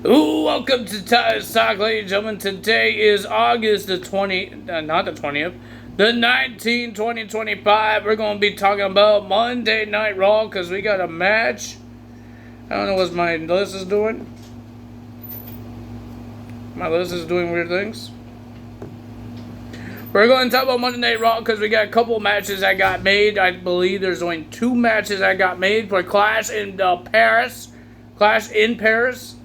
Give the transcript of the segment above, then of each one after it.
Ooh, welcome to Ty's Talk, ladies and gentlemen. Today is August the 19th, 2025. We're going to be talking about Monday Night Raw because we got a match. I don't know what my list is doing. My list is doing weird things. We're going to talk about Monday Night Raw because we got a couple matches that got made. I believe there's only 2 matches that got made for Clash in Paris. Clash in Paris.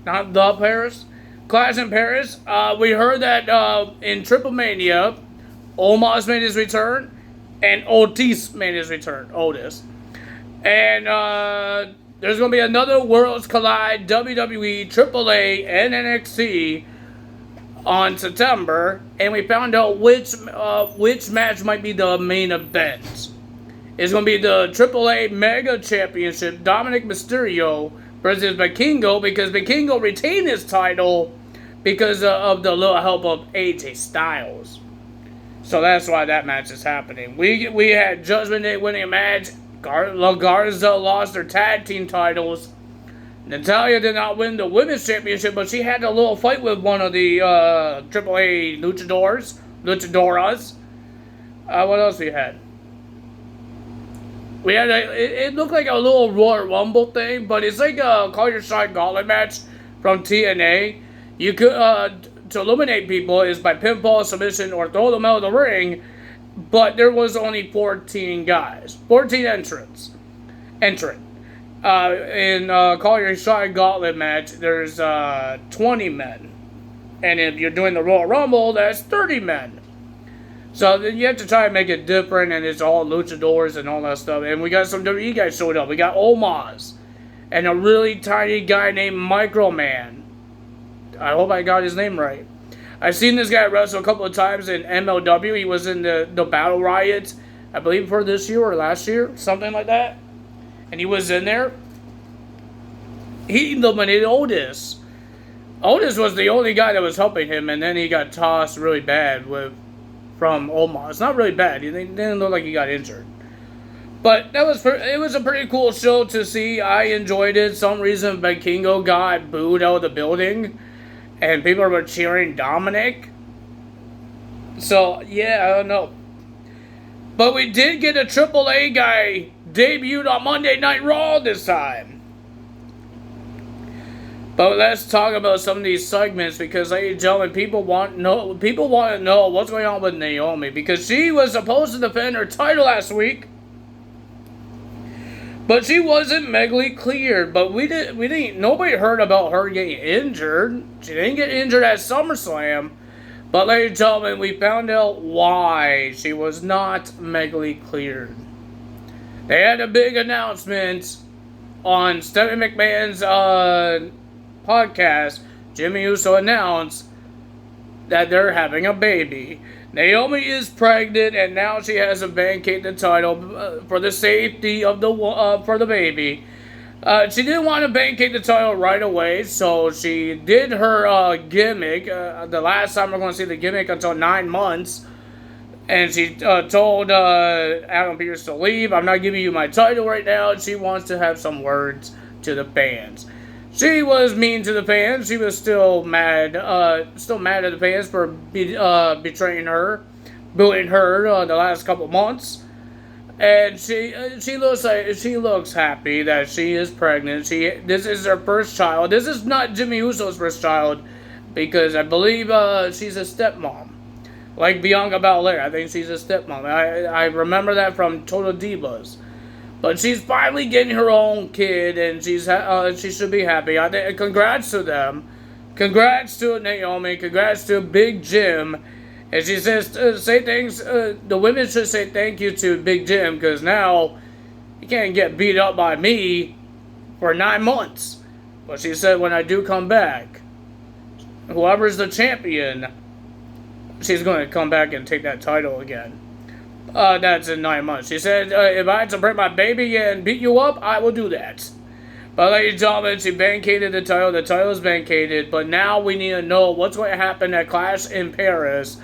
Not the Paris. Clash in Paris. We heard that in Triple Mania, Omos made his return, and Otis made his return. Otis. And there's going to be another Worlds Collide WWE, AAA, and NXT on September. And we found out which match might be the main event. It's going to be the AAA Mega Championship, Dominic Mysterio versus Vikingo, because Vikingo retained his title because of the little help of AJ Styles. So that's why that match is happening. We had Judgment Day winning a match. La Garza lost their tag team titles. Natalya did not win the women's championship, but she had a little fight with one of the AAA luchadoras. What else we had? We had it looked like a little Royal Rumble thing, but it's like a Call Your Shot Gauntlet match from TNA. You could to eliminate people is by pinfall, submission, or throw them out of the ring. But there was only 14 guys, 14 entrant. In Call Your Shot Gauntlet match, there's 20 men, and if you're doing the Royal Rumble, that's 30 men. So you have to try to make it different, and it's all luchadors and all that stuff. And we got some WWE guys showed up. We got Omos and a really tiny guy named Microman. I hope I got his name right. I've seen this guy wrestle a couple of times in MLW. He was in the Battle Riots, I believe, for this year or last year, something like that. And he was in there. He eliminated Otis. Otis was the only guy that was helping him, and then he got tossed really bad from Omos. Not really bad. He didn't look like he got injured. But it was a pretty cool show to see. I enjoyed it. Some reason Vikingo got booed out of the building, and people were cheering Dominic. So, yeah, I don't know. But we did get a AAA guy debuted on Monday Night Raw this time. But let's talk about some of these segments because, ladies and gentlemen, people want to know what's going on with Naomi because she was supposed to defend her title last week, but she wasn't medically cleared. But nobody heard about her getting injured. She didn't get injured at SummerSlam. But, ladies and gentlemen, we found out why she was not medically cleared. They had a big announcement on Stephanie McMahon's podcast. Jimmy Uso announced that they're having a baby. Naomi is pregnant, and now she has to vacate the title for the safety of for the baby. She didn't want to vacate the title right away, so she did her gimmick. The last time we're going to see the gimmick until 9 months. And she told Adam Pearce to leave. I'm not giving you my title right now. She wants to have some words to the fans. She was mean to the fans. She was still mad at the fans for betraying her, booing her the last couple months. And she looks happy that she is pregnant. This is her first child. This is not Jimmy Uso's first child, because I believe she's a stepmom. Like Bianca Belair, I think she's a stepmom. I remember that from Total Divas. But she's finally getting her own kid, and she should be happy. Congrats to them. Congrats to Naomi. Congrats to Big Jim. And she says, say thanks. The women should say thank you to Big Jim, because now you can't get beat up by me for 9 months. But she said, when I do come back, whoever's the champion, she's going to come back and take that title again. That's in 9 months. She said, if I had to bring my baby and beat you up, I will do that. But ladies and gentlemen, she vacated the title. The title is vacated. But now we need to know what's going to happen at Clash in Paris,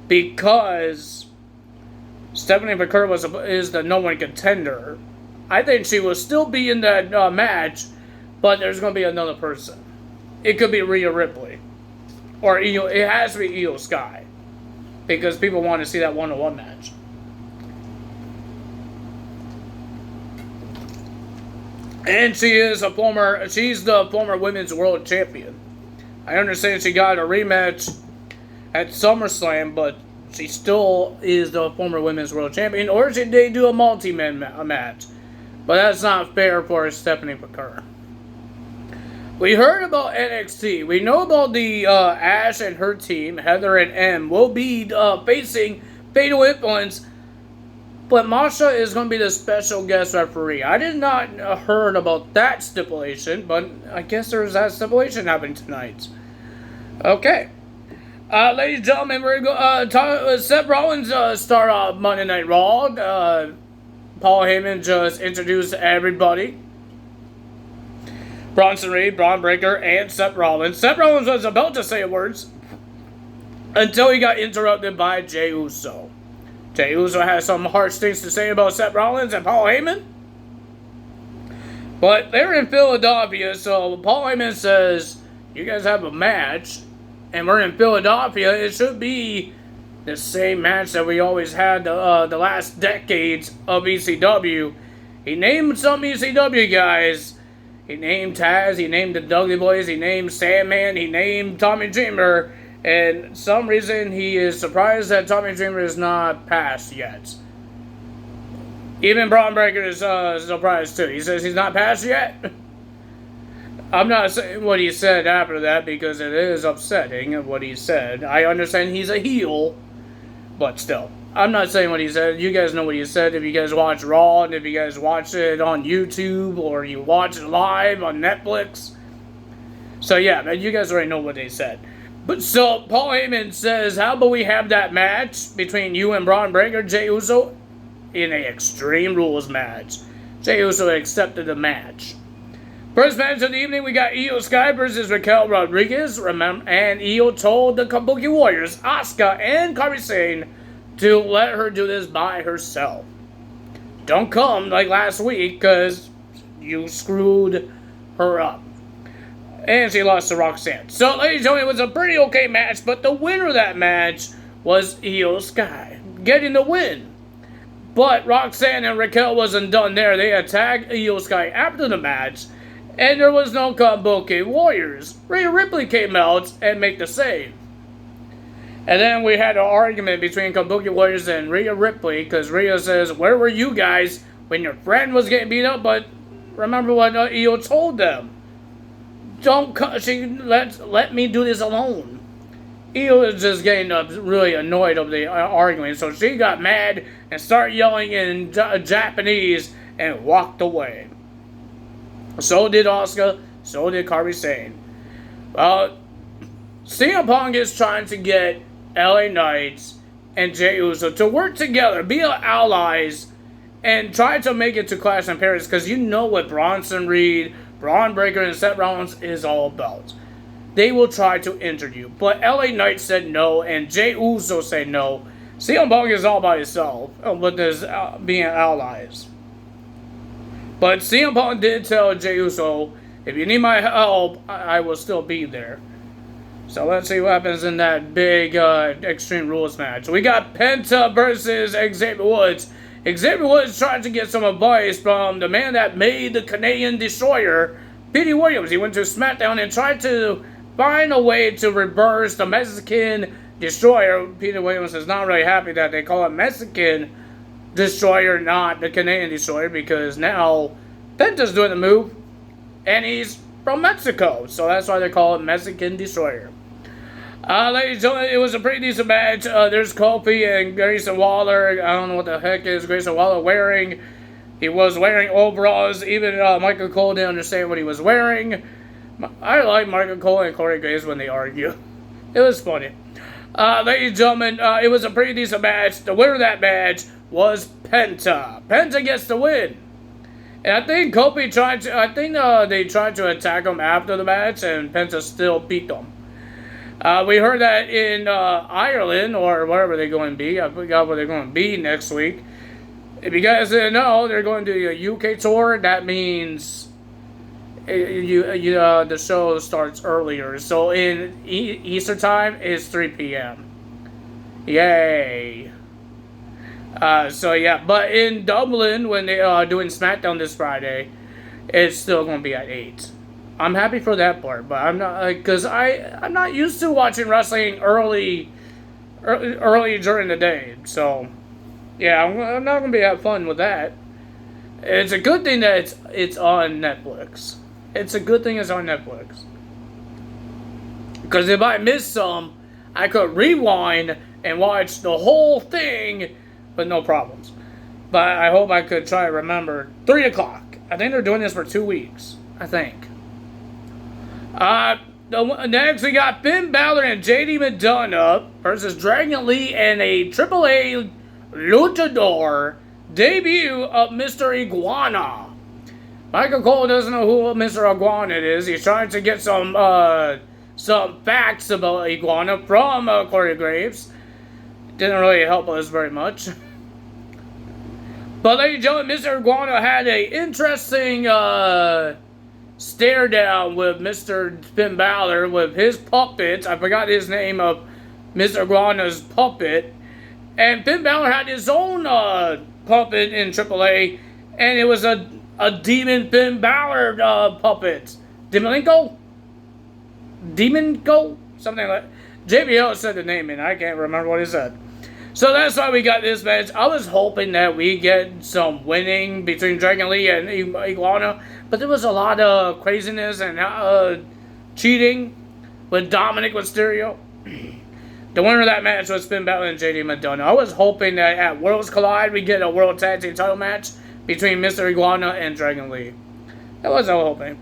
because Stephanie McCurry is the no one contender. I think she will still be in that match, but there's going to be another person. it could be Rhea Ripley. Or it has to be Io Sky. Because people want to see that one-on-one match. And she's the former women's world champion. I understand she got a rematch at SummerSlam, but she still is the former women's world champion. Or should they do a multi-man match? But that's not fair for Stephanie McCurry. We heard about NXT. We know about the Ash and her team, Heather and M, will be facing Fatal Influence. But Masha is going to be the special guest referee. I did not heard about that stipulation, but I guess there's that stipulation happening tonight. Okay. Ladies and gentlemen, we're going to Seth Rollins start off Monday Night Raw. Paul Heyman just introduced everybody. Bronson Reed, Braun Breaker, and Seth Rollins. Seth Rollins was about to say words until he got interrupted by Jey Uso. Jey Uso has some harsh things to say about Seth Rollins and Paul Heyman. But they're in Philadelphia, so Paul Heyman says, you guys have a match, and we're in Philadelphia. It should be the same match that we always had the last decades of ECW. He named some ECW guys. He named Taz, he named the Dudley Boys, he named Sandman, he named Tommy Dreamer. And some reason he is surprised that Tommy Dreamer is not passed yet. Even Braun Breaker is surprised too. He says he's not passed yet. I'm not saying what he said after that because it is upsetting what he said. I understand he's a heel, but still. I'm not saying what he said. You guys know what he said if you guys watch Raw and if you guys watch it on YouTube or you watch it live on Netflix. So yeah, man, you guys already know what they said. But so, Paul Heyman says, how about we have that match between you and Braun Breaker, Jey Uso, in an Extreme Rules match. Jey Uso accepted the match. First match of the evening, we got Io Sky versus Raquel Rodriguez. Remember, and Io told the Kabuki Warriors, Asuka and Kairi Sane, to let her do this by herself. Don't come like last week, because you screwed her up. And she lost to Roxanne. So, ladies and gentlemen, it was a pretty okay match, but the winner of that match was Io Sky, getting the win. But Roxanne and Raquel wasn't done there. They attacked Io Sky after the match, and there was no Kabuki Warriors. Rhea Ripley came out and made the save. And then we had an argument between Kabuki Warriors and Rhea Ripley, because Rhea says, where were you guys when your friend was getting beat up? But remember what Io told them. Let me do this alone. Io was just getting really annoyed of the argument, so she got mad and started yelling in Japanese and walked away. So did Asuka, so did Kairi Sane. CM Punk is trying to get LA Knights and Jey Uso to work together, be allies, and try to make it to Clash in Paris, because you know what Bronson Reed, Braun Breaker, and Seth Rollins is all about. They will try to injure you. But LA Knight said no, and Jey Uso said no. CM Punk is all by himself with this being allies. But CM Punk did tell Jey Uso, if you need my help, I will still be there. So let's see what happens in that big Extreme Rules match. We got Penta versus Xavier Woods. Xavier Woods tried to get some advice from the man that made the Canadian Destroyer, Petey Williams. He went to SmackDown and tried to find a way to reverse the Mexican Destroyer. Petey Williams is not really happy that they call it Mexican Destroyer, not the Canadian Destroyer, because now Penta's doing the move, and he's from Mexico, so that's why they call it Mexican Destroyer. Ladies and gentlemen, it was a pretty decent match. There's Kofi and Grayson Waller. I don't know what the heck is Grayson Waller wearing. He was wearing overalls. Even Michael Cole didn't understand what he was wearing. I like Michael Cole and Corey Graves when they argue. It was funny. Ladies and gentlemen, it was a pretty decent match. The winner of that match was Penta. Penta gets the win. And I think Kofi tried to, they tried to attack him after the match, and Penta still beat them. We heard that in Ireland, or wherever they're going to be. I forgot where they're going to be next week. If you guys didn't know, they're going to do a UK tour. That means the show starts earlier. So in Eastern time, it's 3 p.m. Yay. So yeah, but in Dublin, when they are doing SmackDown this Friday, it's still going to be at 8. I'm happy for that part, but I'm not, because I'm not used to watching wrestling early during the day. So yeah, I'm not going to be having fun with that. It's a good thing that it's on Netflix. It's a good thing it's on Netflix. Because if I miss some, I could rewind and watch the whole thing with no problems. But I hope I could try to remember 3 o'clock. I think they're doing this for 2 weeks. I think. Next we got Finn Balor and JD McDonough versus Dragon Lee and a AAA luchador debut of Mr. Iguana. Michael Cole doesn't know who Mr. Iguana is. He's trying to get some facts about Iguana from Corey Graves. Didn't really help us very much. But ladies and gentlemen, Mr. Iguana had an interesting stare down with Mr. Finn Balor with his puppet. I forgot his name of Mr. Iguana's puppet. And Finn Balor had his own puppet in AAA, and it was a Demon Finn Balor puppet. Demonco? Something like that. JBL said the name, and I can't remember what he said. So that's why we got this match. I was hoping that we get some winning between Dragon Lee and Iguana, but there was a lot of craziness and cheating with Dominic Mysterio. The winner of that match was Finn Balor and JD McDonough. I was hoping that at Worlds Collide we get a World Tag Team title match between Mr. Iguana and Dragon Lee. That was what I was hoping.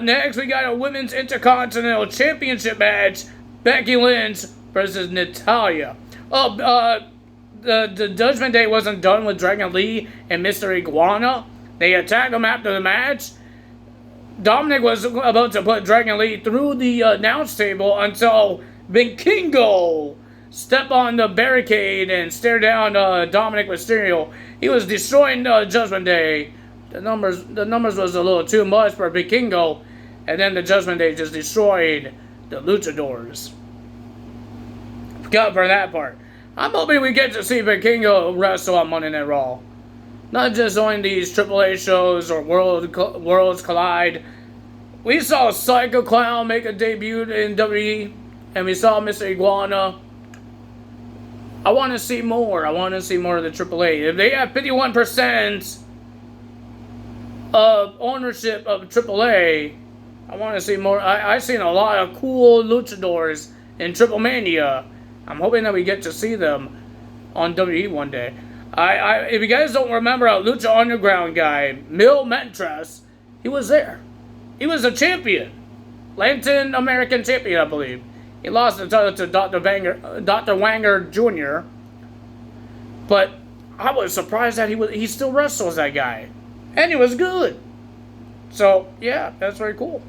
Next we got a Women's Intercontinental Championship match. Becky Lynch versus Natalya. The Judgment Day wasn't done with Dragon Lee and Mr. Iguana. They attacked him after the match. Dominic was about to put Dragon Lee through the announce table until Big Kingo stepped on the barricade and stared down Dominic Mysterio. He was destroying Judgment Day. The numbers was a little too much for Big Kingo, and then the Judgment Day just destroyed the Luchadors. Forgot for that part. I'm hoping we get to see Big Kingo wrestle on Monday Night Raw. Not just on these AAA shows or Worlds Collide. We saw Psycho Clown make a debut in WWE, and we saw Mr. Iguana. I want to see more. I want to see more of the AAA. If they have 51% of ownership of AAA, I want to see more. I've seen a lot of cool luchadors in Triple Mania. I'm hoping that we get to see them on WWE one day. If you guys don't remember a Lucha Underground guy, Mil Mentres, he was there. He was a champion. Latin American champion, I believe. He lost the title to Dr. Wanger Jr. But I was surprised that he still wrestles that guy. And he was good. So, yeah, that's very cool.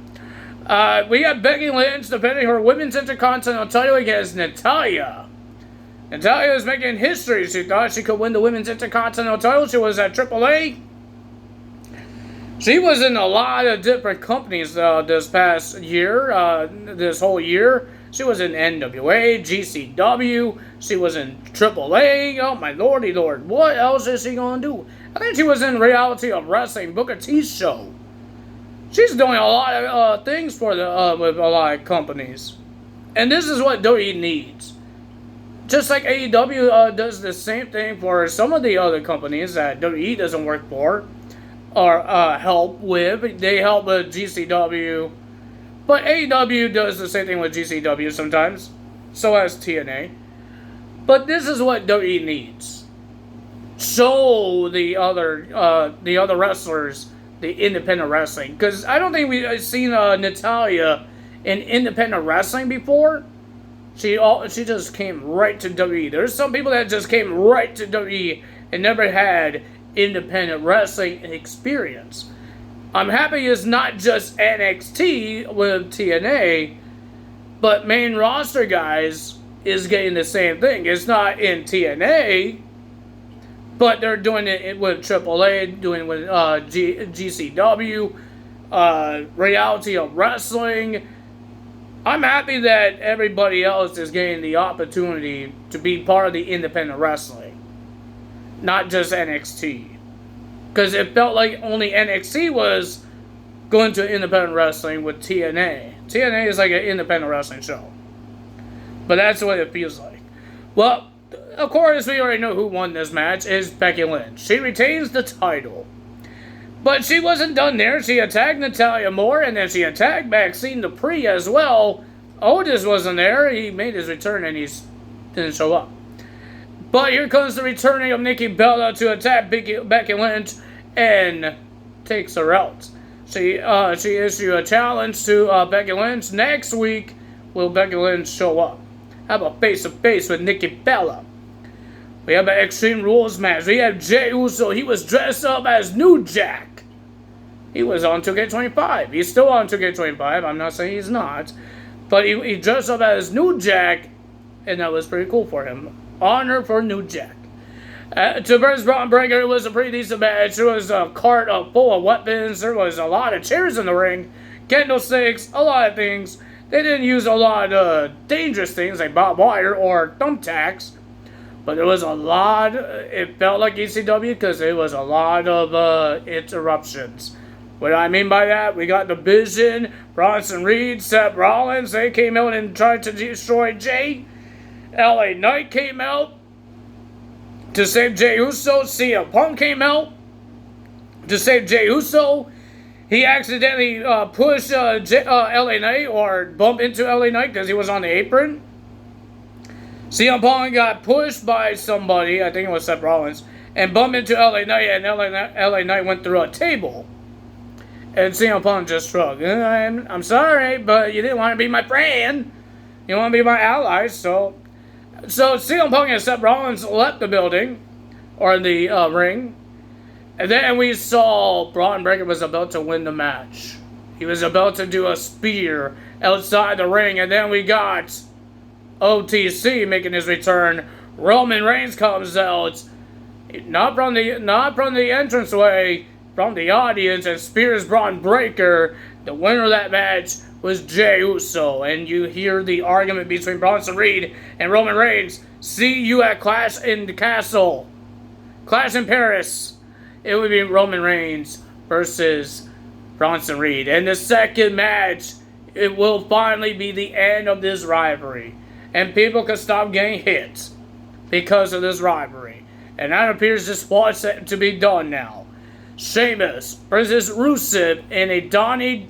We got Becky Lynch defending her Women's Intercontinental title against Natalya. Natalya is making history. She thought she could win the Women's Intercontinental title. She was at AAA. She was in a lot of different companies this past year, this whole year. She was in NWA, GCW. She was in AAA. Oh, my lordy lord. What else is she going to do? I think she was in Reality of Wrestling, Booker T's show. She's doing a lot of things for with a lot of companies. And this is what WWE needs. Just like AEW does the same thing for some of the other companies that WWE doesn't work for or help with. They help with GCW. But AEW does the same thing with GCW sometimes. So has TNA. But this is what WWE needs. Show the other wrestlers the independent wrestling. Because I don't think we've seen Natalya in independent wrestling before. She just came right to WWE. There's some people that just came right to WWE and never had independent wrestling experience. I'm happy it's not just NXT with TNA, but main roster guys is getting the same thing. It's not in TNA, but they're doing it with AAA, doing it with GCW, reality of wrestling. I'm happy that everybody else is getting the opportunity to be part of the independent wrestling, not just NXT. Because it felt like only NXT was going to independent wrestling with TNA. TNA is like an independent wrestling show. But that's what it feels like. Well, of course, we already know who won this match is Becky Lynch. She retains the title. But she wasn't done there. She attacked Natalya Moore, and then she attacked Maxine Dupree as well. Otis wasn't there. He made his return, and he didn't show up. But here comes the returning of Nikki Bella to attack Becky Lynch and takes her out. She issued a challenge to Becky Lynch. Next week, will Becky Lynch show up? Have a face-to-face with Nikki Bella. We have an Extreme Rules match. We have Jey Uso. He was dressed up as New Jack. He was on 2K25. He's still on 2K25. I'm not saying he's not. But he dressed up as New Jack, and that was pretty cool for him. Honor for New Jack. To versus Braun Breaker, it was a pretty decent match. There was a cart full of weapons. There was a lot of chairs in the ring. Candlesticks, a lot of things. They didn't use a lot of dangerous things like barbed wire or thumbtacks. But there was a lot. It felt like ECW because there was a lot of interruptions. What I mean by that, we got the Vision, Bronson Reed, Seth Rollins. They came out and tried to destroy Jay. LA Knight came out to save Jey Uso. CM Punk came out to save Jey Uso. He accidentally pushed LA Knight or bumped into LA Knight because he was on the apron. CM Punk got pushed by somebody, I think it was Seth Rollins, and bumped into LA Knight, and LA Knight went through a table. And CM Punk just shrugged. I'm sorry, but you didn't want to be my friend. You want to be my ally, so CM Punk and Seth Rollins left the building, or the ring. And then we saw Braun Breaker was about to win the match. He was about to do a spear outside the ring, and then we got OTC making his return. Roman Reigns comes out, not from the entranceway, from the audience, and spears Braun Breaker. The winner of that match was Jey Uso, and you hear the argument between Bronson Reed and Roman Reigns. See you at Clash in the Castle. Clash in Paris. It would be Roman Reigns versus Bronson Reed. And the second match, it will finally be the end of this rivalry. And people can stop getting hit because of this rivalry. And that appears this was set to be done now. Sheamus versus Rusev in a Donnie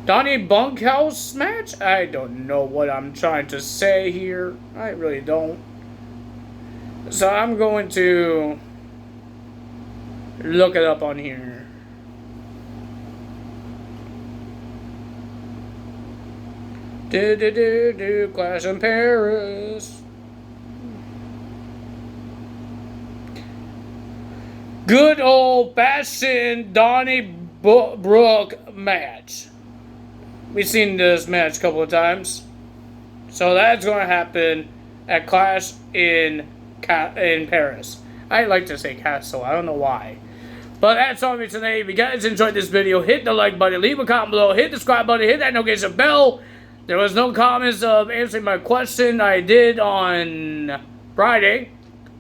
Bunkhouse match? I don't know what I'm trying to say here. I really don't. So I'm going to look it up on here. Clash in Paris. Good old-fashioned Donnybrook match. We've seen this match a couple of times. So that's going to happen at Clash in Paris. I like to say Castle. I don't know why. But that's all for me today. If you guys enjoyed this video, hit the like button, leave a comment below, hit the subscribe button, hit that notification bell. There was no comments of answering my question I did on Friday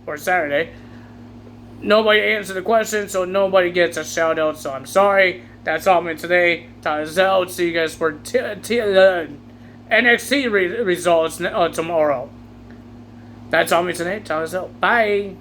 or Saturday. Nobody answered the question, so nobody gets a shout out, so I'm sorry. That's all for me today. Time is out. See you guys for NXT results tomorrow. That's all for me today. Time is out. Bye.